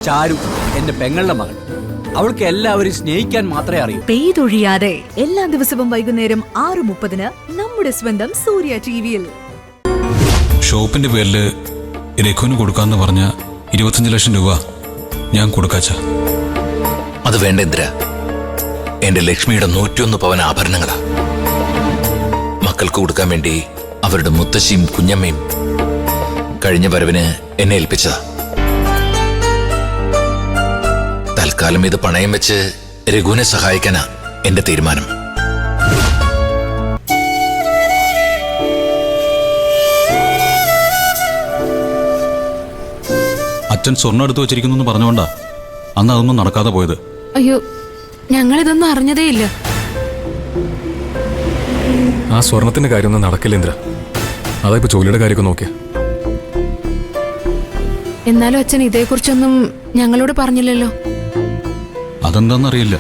ചാരു എന്റെ പെങ്ങളുടെ മകൾ. അവൾക്ക് എല്ലാവരും സ്നേഹിക്കാൻ മാത്രമേ അറിയൂ. പെയ്തൊഴിയാതെ എല്ലാ ദിവസവും വൈകുന്നേരം 6:30 നമ്മുടെ സ്വന്തം സൂര്യ ടിവിയിൽ. ഷോപ്പിന്റെ പേരില് രഘുവിന് കൊടുക്കാന്ന് പറഞ്ഞ 25 ലക്ഷം രൂപ ഞാൻ കൊടുക്കാച്ച. അത് വേണ്ട എന്തിരാ, എന്റെ ലക്ഷ്മിയുടെ 101 പവൻ ആഭരണങ്ങളാ മക്കൾക്ക് കൊടുക്കാൻ വേണ്ടി അവരുടെ മുത്തശ്ശിയും കുഞ്ഞമ്മയും കഴിഞ്ഞ വരവിന് എന്നെ ഏൽപ്പിച്ചതാ. തൽക്കാലം ഇത് പണയം വെച്ച് രഘുവിനെ സഹായിക്കാനാ എന്റെ തീരുമാനം. അച്ഛൻ സ്വർണ്ണം എടുത്തു വെച്ചിരിക്കുന്നു പറഞ്ഞുകൊണ്ടാ അന്ന് അതൊന്നും നടക്കാതെ പോയത്. അയ്യോ, ഞങ്ങളിതൊന്നും അറിഞ്ഞതേയില്ല. ആ സ്വർണത്തിന്റെ കാര്യമൊന്നും നടക്കില്ല ഇന്ദ്ര. അതാ ഇപ്പൊ ജോലിയുടെ കാര്യമൊക്കെ നോക്കിയ. എന്നാലും അച്ഛൻ ഇതേക്കുറിച്ചൊന്നും ഞങ്ങളോട് പറഞ്ഞില്ലല്ലോ. അതെന്താന്നറിയില്ല.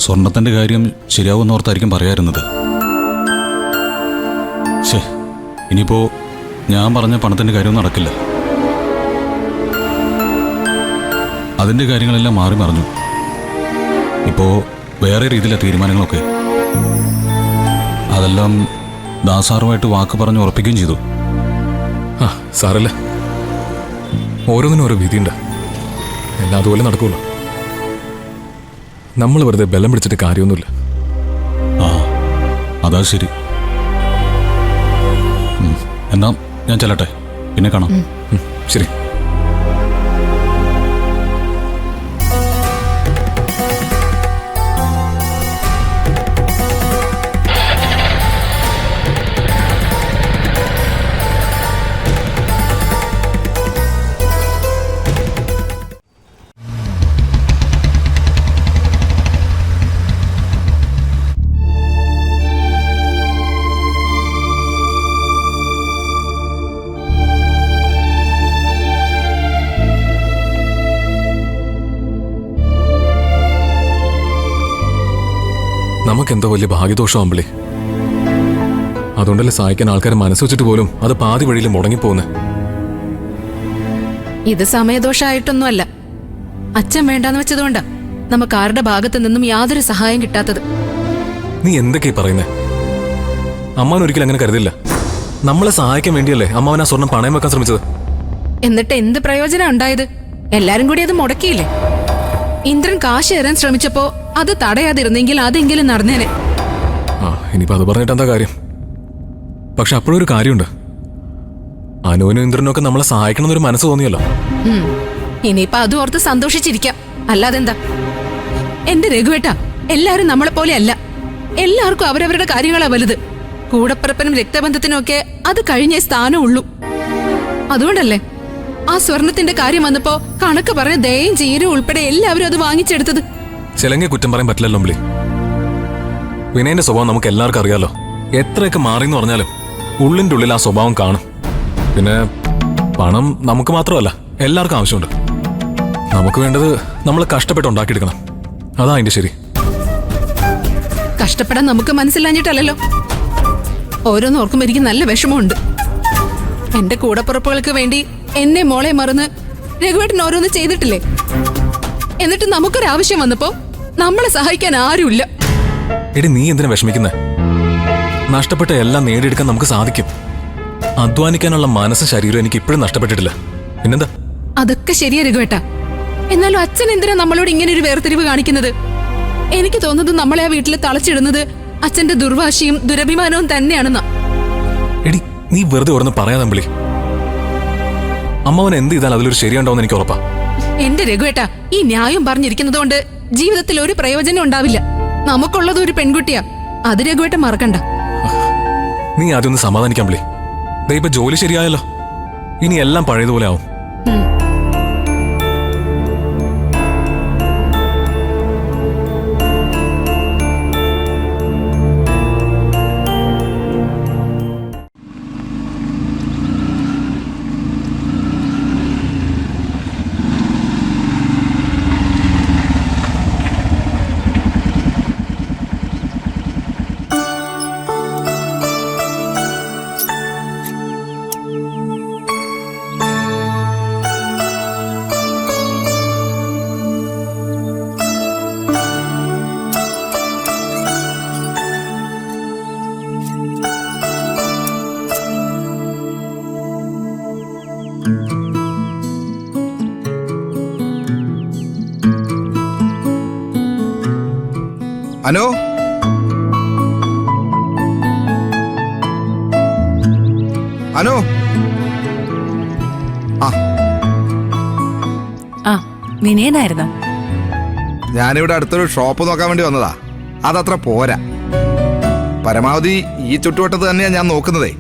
സ്വർണത്തിന്റെ കാര്യം ശരിയാവുന്നോർത്തായിരിക്കും പറയാറുന്നത്. ഇനിയിപ്പോ ഞാൻ പറഞ്ഞ പണത്തിന്റെ കാര്യമൊന്നും നടക്കില്ല. അതിന്റെ കാര്യങ്ങളെല്ലാം മാറി മറിഞ്ഞു. ഇപ്പോ വേറെ രീതിയിലെ തീരുമാനങ്ങളൊക്കെ. അതെല്ലാം ദാസാറുമായിട്ട് വാക്ക് പറഞ്ഞ് ഉറപ്പിക്കുകയും ചെയ്തു. ആ സാറല്ല, ഓരോന്നിനും ഓരോ വിധിയുണ്ട്. എല്ലാം അതുപോലെ നടക്കുള്ളൂ. നമ്മൾ വെറുതെ ബലം പിടിച്ചിട്ട് കാര്യമൊന്നുമില്ല. ആ അതാ ശരി. എന്നാ ഞാൻ ചെല്ലട്ടെ, പിന്നെ കാണാം. ശരി. നമുക്കെന്തോ വലിയ ഭാഗ്യദോഷമാകുമ്പളേ. അതുകൊണ്ടല്ലേ സഹായിക്കാൻ ആൾക്കാരെ മനസ്സ് വെച്ചിട്ട് പോലും അത് പാതി വഴിയിൽ മുടങ്ങിപ്പോകുന്നേ. ഇത് സമയദോഷമായിട്ടൊന്നുമല്ല. അച്ഛൻ വേണ്ടാന്ന് വെച്ചതുകൊണ്ടാ നമുക്ക് ആരുടെ ഭാഗത്തു നിന്നും യാതൊരു സഹായം കിട്ടാത്തത്. നീ എന്തൊക്കെയാ പറയുന്നേ? അമ്മാവൻ ഒരിക്കലും അങ്ങനെ കരുതില്ല. നമ്മളെ സഹായിക്കാൻ വേണ്ടിയല്ലേ അമ്മാവൻ ആ സ്വർണം പണയം വെക്കാൻ ശ്രമിച്ചത്. എന്നിട്ട് എന്ത് പ്രയോജനം ഉണ്ടായത്? എല്ലാരും കൂടി അത് മുടക്കിയില്ലേ. ഇന്ദ്രൻ കാശ് തരാൻ ശ്രമിച്ചപ്പോ അത് തടയാതിരുന്നെങ്കിൽ അതെങ്കിലും നടന്നേനെ. ആ ഇനിയിപ്പോ അത് പറഞ്ഞിട്ട് എന്താ കാര്യം? പക്ഷെ അപ്പോഴൊരു കാര്യമുണ്ട്. അനുവിനും ഇന്ദ്രനും ഒക്കെ നമ്മളെ സഹായിക്കണമെന്നൊരു മനസ്സ് തോന്നിയല്ലോ. ഇനിയിപ്പോ അത് ഓർത്ത് സന്തോഷിച്ചിരിക്കാം, അല്ലാതെന്താ. എന്റെ രഘുവേട്ടാ, എല്ലാരും നമ്മളെ പോലെ അല്ല. എല്ലാവർക്കും അവരവരുടെ കാര്യങ്ങളാ വലുത്. കൂടപ്പിറപ്പനും രക്തബന്ധത്തിനും ഒക്കെ അത് കഴിഞ്ഞേ സ്ഥാനമുള്ളൂ. അതുകൊണ്ടല്ലേ ആ സ്വർണത്തിന്റെ കാര്യം വന്നപ്പോ കണക്ക് പറഞ്ഞ ദയയും ചീരും ഉൾപ്പെടെ എല്ലാവരും അത് വാങ്ങിച്ചെടുത്തത്. ചിലങ്ങെ കുറ്റം പറയാൻ പറ്റില്ലല്ലോ അമ്പിളി. വിനയന്റെ സ്വഭാവം നമുക്ക് എല്ലാവർക്കും അറിയാലോ. എത്രയൊക്കെ മാറിയെന്ന് പറഞ്ഞാലും ഉള്ളിന്റെ ഉള്ളിൽ ആ സ്വഭാവം കാണും. പിന്നെ പണം നമുക്ക് മാത്രമല്ല, എല്ലാവർക്കും ആവശ്യമുണ്ട്. നമുക്ക് വേണ്ടത് നമ്മൾ കഷ്ടപ്പെട്ട് ഉണ്ടാക്കിയെടുക്കണം. അതാ അതിന്റെ ശരി. കഷ്ടപ്പെടാൻ നമുക്ക് മനസ്സിലാഞ്ഞിട്ടല്ലോ. ഓരോന്ന് ഓർക്കുമ്പോ എനിക്ക് നല്ല വിഷമമുണ്ട്. എന്റെ കൂടപ്പുറപ്പുകൾക്ക് വേണ്ടി എന്നെ മോളെ മറന്ന് രഘുവേട്ടൻ ഓരോന്ന് ചെയ്തിട്ടില്ലേ? എന്നിട്ട് നമുക്കൊരാവശ്യം വന്നപ്പോ നമ്മളെ സഹായിക്കാൻ ആരുമില്ല. എടി നീ എന്തിനാ വിഷമിക്കുന്നേ? നഷ്ടപ്പെട്ട എല്ലാം നേടിയെടുക്കാൻ നമുക്ക് സാധിക്കും. അധ്വാനിക്കാനുള്ള മനസ്സും ശരീരവും എനിക്ക് ഇപ്പോഴും നഷ്ടപ്പെട്ടിട്ടില്ല. പിന്നെന്താ? അതൊക്കെ ശരിയാ രഘുവേട്ടാ. എന്നാലും അച്ഛൻ എന്തിനാ നമ്മളോട് ഇങ്ങനെ ഒരു വേർതിരിവ് കാണിക്കുന്നത്? എനിക്ക് തോന്നുന്നത് നമ്മളെ ആ വീട്ടിൽ തളച്ചിടുന്നത് അച്ഛന്റെ ദുർവാശിയും ദുരഭിമാനവും തന്നെയാണെന്നാ. എടി നീ വെറുതെ ഓർന്ന് പറയാതമ്പിളി. അമ്മാവൻ എന്ത് ചെയ്താൽ അതിലൊരു ശരിയുണ്ടാവുമെന്ന് എനിക്ക് ഉറപ്പാ. എന്റെ രഘുവേട്ടാ, ഈ ന്യായം പറഞ്ഞിരിക്കുന്നത് കൊണ്ട് ജീവിതത്തിൽ ഒരു പ്രയോജനം ഉണ്ടാവില്ല. നമുക്കുള്ളത് ഒരു പെൺകുട്ടിയാ, അത് രഘുവേട്ടൻ മറക്കണ്ട. നീ ആദ്യം ഒന്ന് സമാധാനിക്കാൻ വിളി. ഇപ്പൊ ജോലി ശരിയായല്ലോ, ഇനി എല്ലാം പഴയതുപോലെ ആവും. അനു അനു ആ ആ വിനയനായിരുന്നോ? ഞാനിവിടെ അടുത്തൊരു ഷോപ്പ് നോക്കാൻ വേണ്ടി വന്നതാ. അതത്ര പോരാ. പരമാവധി ഈ ചുറ്റുവട്ടത്ത് തന്നെയാ ഞാൻ നോക്കുന്നതേ.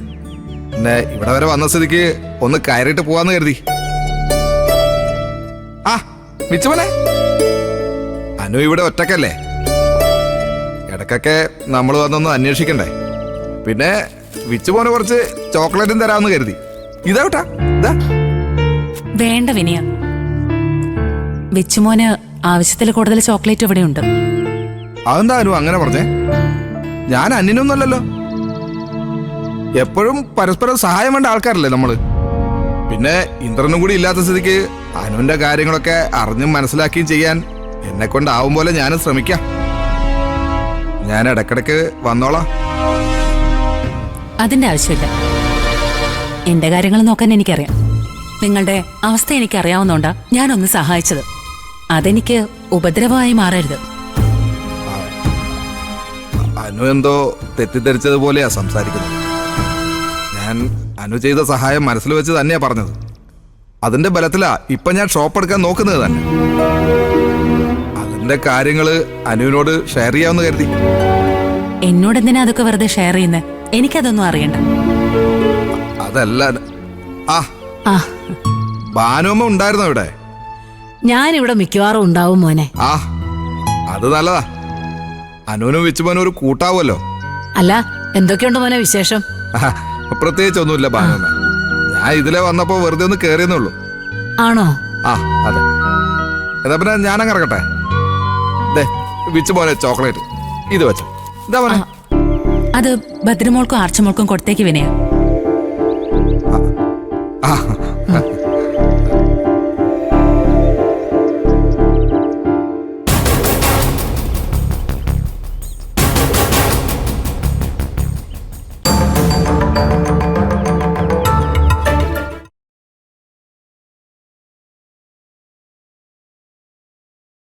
പിന്നെ ഇവിടെ വരെ വന്ന സ്ഥിതിക്ക് ഒന്ന് കയറിയിട്ട് പോവാന്ന് കരുതി. ആ മിച്ചുമോനെ, അനു ഇവിടെ ഒറ്റക്കല്ലേ? ഇടക്കൊക്കെ നമ്മൾ വന്നൊന്ന് അന്വേഷിക്കണ്ടേ? പിന്നെ വിച്ചുമോന് കുറച്ച് ചോക്ലേറ്റും തരാമെന്ന് കരുതി. ഇതാവട്ടാ ഇതാ. വേണ്ട വിനയ, വെച്ചുമോന് ആവശ്യത്തിൽ കൂടുതൽ ചോക്ലേറ്റ് ഇവിടെ ഉണ്ട്. അതെന്താ അനു അങ്ങനെ പറഞ്ഞേ? ഞാൻ അന്യനൊന്നുമല്ലല്ലോ. എപ്പോഴും പരസ്പരം സഹായം വേണ്ട ആൾക്കാരല്ലേ നമ്മള്. പിന്നെ ഇന്ദ്രനും കൂടി ഇല്ലാത്ത സ്ഥിതിക്ക് അനുവിന്റെ കാര്യങ്ങളൊക്കെ അറിഞ്ഞും മനസ്സിലാക്കിയും ചെയ്യാൻ എന്നെ കൊണ്ടാവും പോലെ ഞാനും ശ്രമിക്കാം. ഞാൻ ഇടക്കിടക്ക് വന്നോളാം. അതിന്റെ ആവശ്യമില്ല. എന്റെ കാര്യങ്ങൾ നോക്കാൻ എനിക്കറിയാം. നിങ്ങളുടെ അവസ്ഥ എനിക്കറിയാവുന്നോണ്ടാ ഞാനൊന്ന് സഹായിച്ചത്. അതെനിക്ക് ഉപദ്രവമായി മാറരുത്. അനു എന്തോ തെറ്റിദ്ധരിച്ചതുപോലെയാ സംസാരിക്കുന്നത്. ഞാൻ അനു ചെയ്ത സഹായം മനസ്സിൽ വെച്ച് തന്നെയാ പറഞ്ഞത്. അതിന്റെ ബലത്തിലാ ഇപ്പൊ ഞാൻ ഷോപ്പ് എടുക്കാൻ നോക്കുന്നത് തന്നെ. അതിന്റെ കാര്യങ്ങള് അനുവിനോട് ഷെയർ ചെയ്യാമെന്ന് കരുതി. എന്നോട് എന്തിനാ അതൊക്കെ വെറുതെ ഷെയർ ചെയ്യുന്നത്? എനിക്കതൊന്നും അറിയണ്ട. അതല്ല ആ ആ ഭാനുമ്മ ഉണ്ടായിരുന്നോ ഇവിടെ? ഞാനിവിടെ മിക്കവാറും ഉണ്ടാവും മോനെ. ആ അത് നല്ലതാ. അനുവിനും വിച്ചുമോനും ഒരു കൂട്ടാവുമല്ലോ. അല്ല, എന്തൊക്കെയുണ്ട് മോനെ വിശേഷം? പ്രത്യേകിച്ചൊന്നുമില്ല ഭാനുമ്മ. ഞാൻ ഇതിലെ വന്നപ്പോ വെറുതെ ഒന്ന് കേറിയെന്നേ ഉള്ളൂ. ആണോ? ആ അതെ. എന്നാ പിന്നെ ഞാനങ്ങ് ഇറങ്ങട്ടെ. ദേ വിച്ചുമോനെ ചോക്ലേറ്റ് ഇത് വെച്ചോ. ഇതാ മോനെ. അത് ഭദ്രമോൾക്കും ആർച്ചമോൾക്കും കൊടുത്തേക്ക് വിനയ. ആ